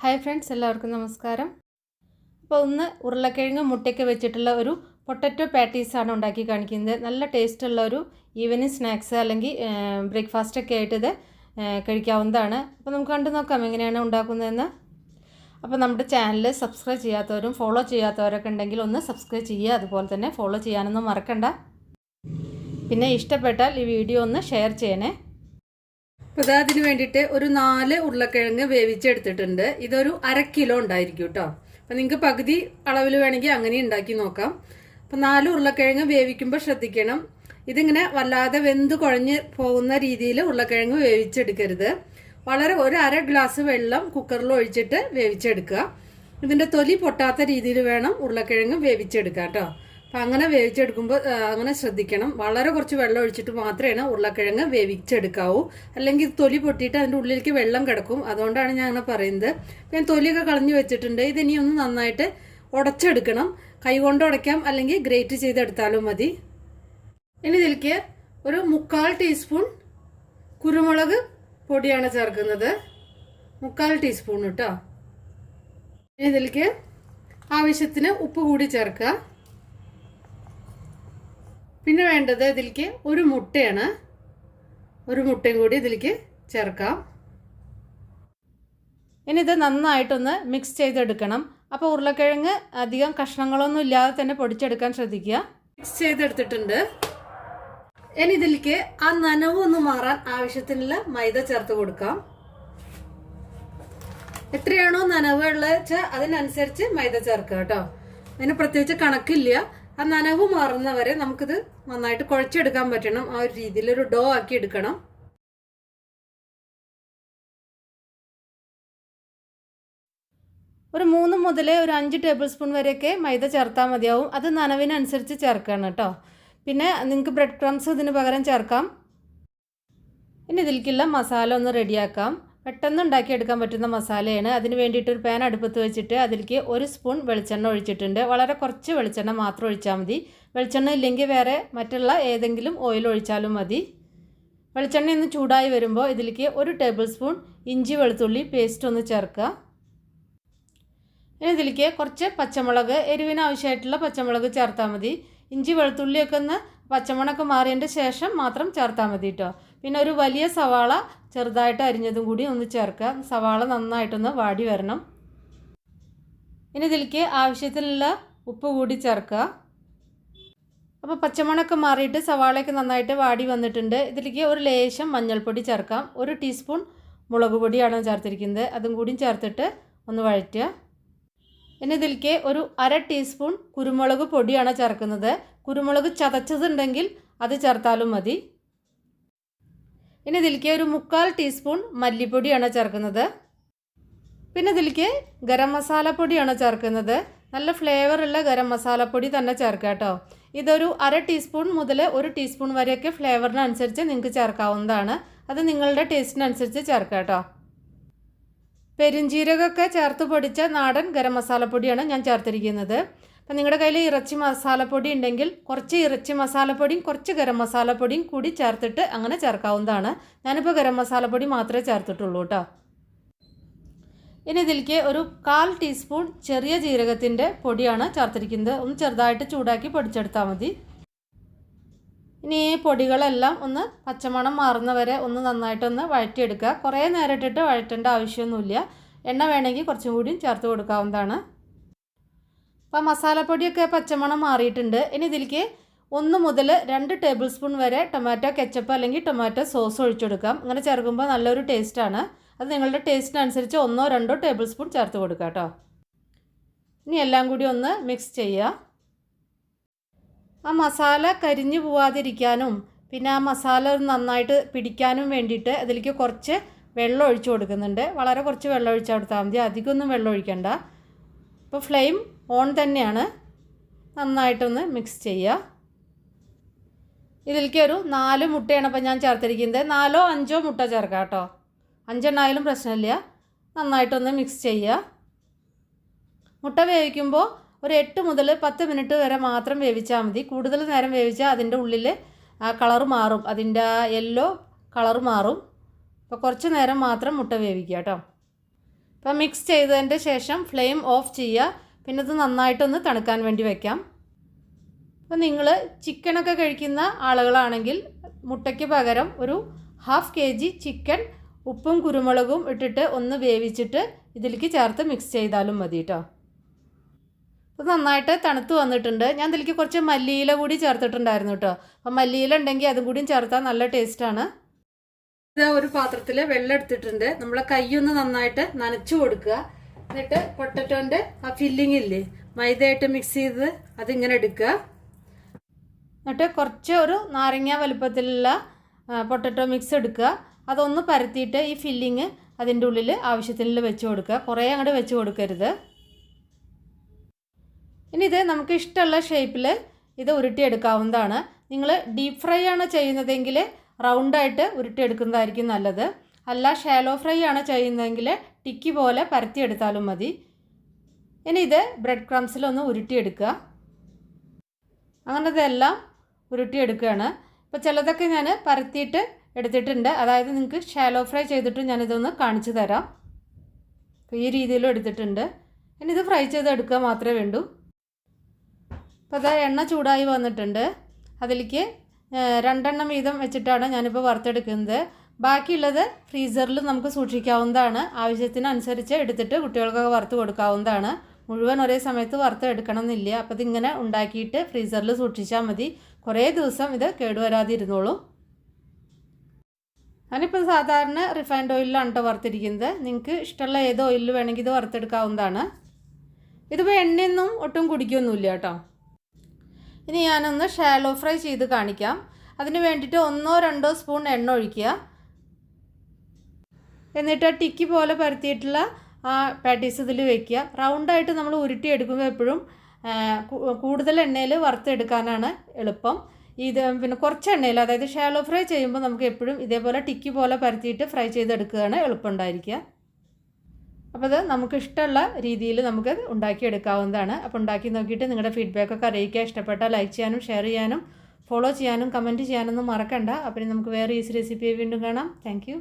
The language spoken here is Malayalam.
ഹായ് ഫ്രണ്ട്സ്, എല്ലാവർക്കും നമസ്കാരം. അപ്പോൾ ഒന്ന് ഉരുളക്കിഴങ്ങ് മുട്ടയ്ക്ക് വെച്ചിട്ടുള്ള ഒരു പൊട്ടറ്റോ പാറ്റീസാണ് ഉണ്ടാക്കി കാണിക്കുന്നത്. നല്ല ടേസ്റ്റുള്ള ഒരു ഈവനിങ് സ്നാക്സ് അല്ലെങ്കിൽ ബ്രേക്ക്ഫാസ്റ്റൊക്കെ ആയിട്ട് ഇത് കഴിക്കാവുന്നതാണ്. അപ്പോൾ നമുക്ക് കണ്ടു നോക്കാം എങ്ങനെയാണ് ഉണ്ടാക്കുന്നതെന്ന്. അപ്പോൾ നമ്മുടെ ചാനൽ സബ്സ്ക്രൈബ് ചെയ്യാത്തവരും ഫോളോ ചെയ്യാത്തവരൊക്കെ ഉണ്ടെങ്കിൽ ഒന്ന് സബ്സ്ക്രൈബ് ചെയ്യുക. അതുപോലെ തന്നെ ഫോളോ ചെയ്യാനൊന്നും മറക്കണ്ട. പിന്നെ ഇഷ്ടപ്പെട്ടാൽ ഈ വീഡിയോ ഒന്ന് ഷെയർ ചെയ്യണേ. അപ്പോൾ അതിന് വേണ്ടിയിട്ട് ഒരു 4 ഉരുളക്കിഴങ്ങ് വേവിച്ചെടുത്തിട്ടുണ്ട്. ഇതൊരു 1/2 കിലോ ഉണ്ടായിരിക്കും കേട്ടോ. അപ്പോൾ നിങ്ങൾക്ക് പകുതി അളവിൽ വേണമെങ്കിൽ അങ്ങനെ ഉണ്ടാക്കി നോക്കാം. അപ്പോൾ 4 ഉരുളക്കിഴങ്ങ് വേവിക്കുമ്പോൾ ശ്രദ്ധിക്കണം, ഇതിങ്ങനെ വല്ലാതെ വെന്ത് കുഴഞ്ഞ് പോകുന്ന രീതിയിൽ ഉരുളക്കിഴങ്ങ് വേവിച്ചെടുക്കരുത്. വളരെ ഒരു 1/2 ഗ്ലാസ് വെള്ളം കുക്കറിൽ ഒഴിച്ചിട്ട് വേവിച്ചെടുക്കുക. ഇതിൻ്റെ തൊലി പൊട്ടാത്ത രീതിയിൽ വേണം ഉരുളക്കിഴങ്ങ് വേവിച്ചെടുക്കുക കേട്ടോ. അപ്പം അങ്ങനെ വേവിച്ചെടുക്കുമ്പോൾ അങ്ങനെ ശ്രദ്ധിക്കണം. വളരെ കുറച്ച് വെള്ളം ഒഴിച്ചിട്ട് മാത്രമേ ഉരുളക്കിഴങ്ങ് വേവിച്ചെടുക്കാവൂ. അല്ലെങ്കിൽ തൊലി പൊട്ടിയിട്ട് അതിൻ്റെ ഉള്ളിലേക്ക് വെള്ളം കിടക്കും. അതുകൊണ്ടാണ് ഞാൻ അങ്ങനെ പറയുന്നത്. ഞാൻ തൊലിയൊക്കെ കളഞ്ഞു വെച്ചിട്ടുണ്ട്. ഇതിനി ഒന്ന് നന്നായിട്ട് ഉടച്ചെടുക്കണം. കൈകൊണ്ട് ഉടയ്ക്കാം, അല്ലെങ്കിൽ ഗ്രേറ്റ് ചെയ്തെടുത്താലും മതി. ഇനി ഇതിലേക്ക് ഒരു 1/4 ടീസ്പൂൺ കുരുമുളക് പൊടിയാണ് ചേർക്കുന്നത്. 1/4 ടീസ്പൂൺ കേട്ടോ. ഇനി ഇതിലേക്ക് ആവശ്യത്തിന് ഉപ്പ് കൂടി ചേർക്കുക. പിന്നെ വേണ്ടത് ഇതിലേക്ക് ഒരു മുട്ടയാണ്. ഒരു മുട്ടയും കൂടി ഇതിലേക്ക് ചേർക്കാം. ഇനി ഇത് നന്നായിട്ടൊന്ന് മിക്സ് ചെയ്തെടുക്കണം. അപ്പോൾ ഉരുളക്കിഴങ്ങ് അധികം കഷ്ണങ്ങളൊന്നും ഇല്ലാതെ തന്നെ പൊടിച്ചെടുക്കാൻ ശ്രദ്ധിക്കുക. മിക്സ് ചെയ്തെടുത്തിട്ടുണ്ട്. ഇനി ഇതിലേക്ക് ആ നനവ് ഒന്ന് മാറാൻ ആവശ്യത്തിനുള്ള മൈദ ചേർത്ത് കൊടുക്കാം. എത്രയാണോ നനവ് ഉള്ളത് വെച്ചാൽ അതിനനുസരിച്ച് മൈദ ചേർക്കുക കേട്ടോ. അതിന് പ്രത്യേകിച്ച് കണക്കില്ല. ആ നനവ് മാറുന്നവരെ നമുക്കിത് നന്നായിട്ട് കുഴച്ചെടുക്കാൻ പറ്റണം. ആ ഒരു രീതിയിൽ ഒരു ഡോ ആക്കി എടുക്കണം. ഒരു 3 മുതൽ ഒരു 5 ടേബിൾ സ്പൂൺ വരെയൊക്കെ മൈദ ചേർത്താൽ മതിയാവും. അത് നനവിനനുസരിച്ച് ചേർക്കണം കേട്ടോ. പിന്നെ നിങ്ങൾക്ക് ബ്രെഡ് ക്രംസ് ഇതിന് പകരം ചേർക്കാം. ഇനി ഇതിലേക്കുള്ള മസാല ഒന്ന് റെഡിയാക്കാം. പെട്ടെന്ന് ഉണ്ടാക്കിയെടുക്കാൻ പറ്റുന്ന മസാലയാണ്. അതിന് വേണ്ടിയിട്ട് ഒരു പാൻ അടുപ്പത്ത് വെച്ചിട്ട് അതിലേക്ക് 1 സ്പൂൺ വെളിച്ചെണ്ണ ഒഴിച്ചിട്ടുണ്ട്. വളരെ കുറച്ച് വെളിച്ചെണ്ണ മാത്രം ഒഴിച്ചാൽ മതി. വെളിച്ചെണ്ണ ഇല്ലെങ്കിൽ വേറെ മറ്റുള്ള ഏതെങ്കിലും ഓയിൽ ഒഴിച്ചാലും മതി. വെളിച്ചെണ്ണ ഒന്ന് ചൂടായി വരുമ്പോൾ ഇതിലേക്ക് 1 ടേബിൾ സ്പൂൺ ഇഞ്ചി വെളുത്തുള്ളി പേസ്റ്റ് ഒന്ന് ചേർക്കുക. ഇനി ഇതിലേക്ക് കുറച്ച് പച്ചമുളക്, എരിവിന് ആവശ്യമായിട്ടുള്ള പച്ചമുളക് ചേർത്താൽ മതി. ഇഞ്ചി വെളുത്തുള്ളിയൊക്കെ ഒന്ന് പച്ചമുളകൊക്കെ മാറിയതിൻ്റെ ശേഷം മാത്രം ചേർത്താൽ മതി കേട്ടോ. പിന്നെ ഒരു വലിയ സവാള ചെറുതായിട്ട് അരിഞ്ഞതും കൂടി ഒന്ന് ചേർക്കുക. സവാള നന്നായിട്ടൊന്ന് വാടി വരണം. ഇനി ഇതിലേക്ക് ആവശ്യത്തിനുള്ള ഉപ്പ് കൂടി ചേർക്കുക. അപ്പോൾ പച്ചമുളകൊക്കെ മാറിയിട്ട് സവാളയൊക്കെ നന്നായിട്ട് വാടി വന്നിട്ടുണ്ട്. ഇതിലേക്ക് ഒരു ലേശം മഞ്ഞൾപ്പൊടി ചേർക്കാം. 1 ടീസ്പൂൺ മുളക് പൊടിയാണ് ചേർത്തിരിക്കുന്നത്. അതും കൂടി ചേർത്തിട്ട് ഒന്ന് വഴറ്റുക. ഇനി ഇതിലേക്ക് ഒരു 1/2 ടീസ്പൂൺ കുരുമുളക് പൊടിയാണ് ചേർക്കുന്നത്. കുരുമുളക് ചതച്ചതുണ്ടെങ്കിൽ അത് ചേർത്താലും മതി. ഇനി ഇതിലേക്ക് ഒരു 1/4 ടീസ്പൂൺ മല്ലിപ്പൊടിയാണ് ചേർക്കുന്നത്. പിന്നെ ഇതിലേക്ക് ഗരം മസാലപ്പൊടിയാണ് ചേർക്കുന്നത്. നല്ല ഫ്ലേവറുള്ള ഗരം മസാലപ്പൊടി തന്നെ ചേർക്കുക കേട്ടോ. ഇതൊരു 1/2 ടീസ്പൂൺ മുതൽ 1 ടീസ്പൂൺ വരെയൊക്കെ ഫ്ലേവറിനനുസരിച്ച് നിങ്ങൾക്ക് ചേർക്കാവുന്നതാണ്. അത് നിങ്ങളുടെ ടേസ്റ്റിനനുസരിച്ച് ചേർക്കുക കേട്ടോ. പെരുംജീരകമൊക്കെ ചേർത്ത് പൊടിച്ച നാടൻ ഗരം മസാലപ്പൊടിയാണ് ഞാൻ ചേർത്തിരിക്കുന്നത്. അപ്പം നിങ്ങളുടെ കയ്യിൽ ഇറച്ചി മസാലപ്പൊടി ഉണ്ടെങ്കിൽ കുറച്ച് ഇറച്ചി മസാലപ്പൊടിയും കുറച്ച് ഗരം മസാലപ്പൊടിയും കൂടി ചേർത്തിട്ട് അങ്ങനെ ചേർക്കാവുന്നതാണ്. ഞാനിപ്പോൾ ഗരം മസാലപ്പൊടി മാത്രമേ ചേർത്തിട്ടുള്ളൂ കേട്ടോ. ഇനി ഇതിലേക്ക് ഒരു 1/4 ടീസ്പൂൺ ചെറിയ ജീരകത്തിൻ്റെ പൊടിയാണ് ചേർത്തിരിക്കുന്നത്. ഒന്ന് ചെറുതായിട്ട് ചൂടാക്കി പൊടിച്ചെടുത്താൽ മതി. ഇനി ഈ പൊടികളെല്ലാം ഒന്ന് പച്ചമണം മാറുന്നവരെ ഒന്ന് നന്നായിട്ടൊന്ന് വഴറ്റിയെടുക്കുക. കുറേ നേരം ഇട്ടിട്ട് വഴറ്റേണ്ട ആവശ്യമൊന്നുമില്ല. എണ്ണ വേണമെങ്കിൽ കുറച്ചും കൂടി ചേർത്ത് കൊടുക്കാവുന്നതാണ്. അപ്പോൾ മസാലപ്പൊടിയൊക്കെ പച്ചമണം മാറിയിട്ടുണ്ട്. ഇനി ഇതിലേക്ക് 1 മുതൽ 2 ടേബിൾ സ്പൂൺ വരെ ടൊമാറ്റോ കെച്ചപ്പ് അല്ലെങ്കിൽ ടൊമാറ്റോ സോസ് ഒഴിച്ചെടുക്കാം. അങ്ങനെ ചേർക്കുമ്പോൾ നല്ലൊരു ടേസ്റ്റാണ്. അത് നിങ്ങളുടെ ടേസ്റ്റിനനുസരിച്ച് 1 or 2 ടേബിൾ സ്പൂൺ ചേർത്ത് കൊടുക്കുക കേട്ടോ. ഇനി എല്ലാം കൂടി ഒന്ന് മിക്സ് ചെയ്യുക. ആ മസാല കരിഞ്ഞു പോവാതിരിക്കാനും പിന്നെ ആ മസാല നന്നായിട്ട് പിടിക്കാനും വേണ്ടിയിട്ട് അതിലേക്ക് കുറച്ച് വെള്ളം ഒഴിച്ചു കൊടുക്കുന്നുണ്ട്. വളരെ കുറച്ച് വെള്ളം ഒഴിച്ചാൽ കൊടുത്താൽ മതി. അധികമൊന്നും വെള്ളം ഒഴിക്കണ്ട. ഇപ്പോൾ ഫ്ലെയിം ഓൺ തന്നെയാണ്. നന്നായിട്ടൊന്ന് മിക്സ് ചെയ്യുക. ഇതിലേക്ക് ഒരു 4 മുട്ടയാണ് ഇപ്പോൾ ഞാൻ ചേർത്തിരിക്കുന്നത്. 4 or 5 മുട്ട ചേർക്കാം കേട്ടോ. 5 എണ്ണായാലും പ്രശ്നമില്ല. നന്നായിട്ടൊന്ന് മിക്സ് ചെയ്യുക. മുട്ട വേവിക്കുമ്പോൾ ഒരു 8 മുതൽ 10 മിനിറ്റ് വരെ മാത്രം വേവിച്ചാൽ മതി. കൂടുതൽ നേരം വേവിച്ചാൽ അതിൻ്റെ ഉള്ളിൽ ആ കളർ മാറും. അതിൻ്റെ ആ യെല്ലോ കളർ മാറും. അപ്പോൾ കുറച്ച് നേരം മാത്രം മുട്ട വേവിക്കുക കേട്ടോ. അപ്പോൾ മിക്സ് ചെയ്തതിൻ്റെ ശേഷം ഫ്ലെയിം ഓഫ് ചെയ്യുക. പിന്നെ ഇത് നന്നായിട്ടൊന്ന് തണുക്കാൻ വേണ്ടി വയ്ക്കാം. അപ്പോൾ നിങ്ങൾ ചിക്കനൊക്കെ കഴിക്കുന്ന ആളുകളാണെങ്കിൽ മുട്ടയ്ക്ക് പകരം ഒരു 1/2 kg ചിക്കൻ ഉപ്പും കുരുമുളകും ഇട്ടിട്ട് ഒന്ന് വേവിച്ചിട്ട് ഇതിലേക്ക് ചേർത്ത് മിക്സ് ചെയ്താലും മതി കേട്ടോ. ഇത് നന്നായിട്ട് തണുത്ത് വന്നിട്ടുണ്ട്. ഞാൻ ഇതിലേക്ക് കുറച്ച് മല്ലിയില കൂടി ചേർത്തിട്ടുണ്ടായിരുന്നു കേട്ടോ. അപ്പോൾ മല്ലിയില ഉണ്ടെങ്കിൽ അതും കൂടിയും ചേർത്താൽ നല്ല ടേസ്റ്റാണ്. ഇത് ഒരു പാത്രത്തിൽ വെള്ളം എടുത്തിട്ടുണ്ട്. നമ്മളെ കൈയൊന്ന് നന്നായിട്ട് നനച്ചു കൊടുക്കുക. എന്നിട്ട് പൊട്ടറ്റോൻ്റെ ആ ഫില്ലിംഗ് ഇല്ലേ, മൈദയായിട്ട് മിക്സ് ചെയ്ത് അതിങ്ങനെ എടുക്കുക. എന്നിട്ട് കുറച്ച് ഒരു നാരങ്ങ വലുപ്പത്തിലുള്ള പൊട്ടറ്റോ മിക്സ് എടുക്കുക. അതൊന്ന് പരത്തിയിട്ട് ഈ ഫില്ലിങ് അതിൻ്റെ ഉള്ളിൽ ആവശ്യത്തിന് വെച്ച് കൊടുക്കുക. കുറേ അങ്ങോട്ട് വെച്ച് കൊടുക്കരുത്. ഇനി ഇത് നമുക്ക് ഇഷ്ടമുള്ള ഷേപ്പിൽ ഇത് ഉരുട്ടിയെടുക്കാവുന്നതാണ്. നിങ്ങൾ ഡീപ്പ് ഫ്രൈ ആണ് ചെയ്യുന്നതെങ്കിൽ റൗണ്ടായിട്ട് ഉരുട്ടിയെടുക്കുന്നതായിരിക്കും നല്ലത്. അല്ല ഷാലോ ഫ്രൈ ആണ് ചെയ്യുന്നതെങ്കിൽ ടിക്കി പോലെ പരത്തിയെടുത്താലും മതി. ഇനി ഇത് ബ്രെഡ് ക്രംസിലൊന്ന് ഉരുട്ടിയെടുക്കുക. അങ്ങനെ ഇതെല്ലാം ഉരുട്ടിയെടുക്കുകയാണ്. ഇപ്പോൾ ചിലതൊക്കെ ഞാൻ പരത്തിയിട്ട് എടുത്തിട്ടുണ്ട്. അതായത് നിങ്ങൾക്ക് ഷാലോ ഫ്രൈ ചെയ്തിട്ട് ഞാനിതൊന്ന് കാണിച്ചു തരാം. ഈ രീതിയിലും എടുത്തിട്ടുണ്ട്. ഇനി ഇത് ഫ്രൈ ചെയ്തെടുക്കുക മാത്രമേ വേണ്ടൂ. അപ്പോൾ അത് എണ്ണ ചൂടായി വന്നിട്ടുണ്ട്. അതിലേക്ക് 2 എണ്ണം വീതം വെച്ചിട്ടാണ് ഞാനിപ്പോൾ വറുത്തെടുക്കുന്നത്. ബാക്കിയുള്ളത് ഫ്രീസറിൽ നമുക്ക് സൂക്ഷിക്കാവുന്നതാണ്. ആവശ്യത്തിനനുസരിച്ച് എടുത്തിട്ട് കുട്ടികൾക്കൊക്കെ വറുത്ത് കൊടുക്കാവുന്നതാണ്. മുഴുവൻ ഒരേ സമയത്ത് വറുത്ത് എടുക്കണം എന്നില്ല. അപ്പോൾ ഇതിങ്ങനെ ഉണ്ടാക്കിയിട്ട് ഫ്രീസറിൽ സൂക്ഷിച്ചാൽ മതി. കുറേ ദിവസം ഇത് കേടുവരാതിരുന്നോളൂ. ഞാനിപ്പോൾ സാധാരണ റിഫൈൻഡ് ഓയിലാണ് കേട്ടോ വറുത്തിരിക്കുന്നത്. നിങ്ങൾക്ക് ഇഷ്ടമുള്ള ഏത് ഓയിലിൽ വേണമെങ്കിൽ ഇത് വറുത്തെടുക്കാവുന്നതാണ്. ഇതിപ്പോൾ എണ്ണയൊന്നും ഒട്ടും കുടിക്കൊന്നുമില്ല കേട്ടോ. ഇനി ഞാനൊന്ന് ഷാലോ ഫ്രൈ ചെയ്ത് കാണിക്കാം. അതിന് വേണ്ടിയിട്ട് 1-2 സ്പൂൺ എണ്ണ ഒഴിക്കുക. എന്നിട്ട് ടിക്കി പോലെ പരത്തിയിട്ടുള്ള ആ പാറ്റീസ് ഇതിൽ വയ്ക്കുക. റൗണ്ടായിട്ട് നമ്മൾ ഉരുട്ടിയെടുക്കുമ്പോൾ എപ്പോഴും കൂടുതൽ എണ്ണയിൽ വറുത്തെടുക്കാനാണ് എളുപ്പം. ഇത് പിന്നെ കുറച്ച് എണ്ണയിൽ, അതായത് ഷാലോ ഫ്രൈ ചെയ്യുമ്പോൾ നമുക്ക് എപ്പോഴും ഇതേപോലെ ടിക്കി പോലെ പരത്തിയിട്ട് ഫ്രൈ ചെയ്തെടുക്കുകയാണ് എളുപ്പമുണ്ടായിരിക്കുക. അപ്പോൾ അത് നമുക്ക് ഇഷ്ടമുള്ള രീതിയിൽ നമുക്ക് ഉണ്ടാക്കിയെടുക്കാവുന്നതാണ്. അപ്പോൾ ഉണ്ടാക്കി നോക്കിയിട്ട് നിങ്ങളുടെ ഫീഡ്ബാക്കൊക്കെ അറിയിക്കുക. ഇഷ്ടപ്പെട്ടാൽ ലൈക്ക് ചെയ്യാനും ഷെയർ ചെയ്യാനും ഫോളോ ചെയ്യാനും കമൻറ്റ് ചെയ്യാനൊന്നും മറക്കണ്ട. അപ്പോൾ നമുക്ക് വേറെ ഈസി റെസിപ്പി വീണ്ടും കാണാം. Thank you.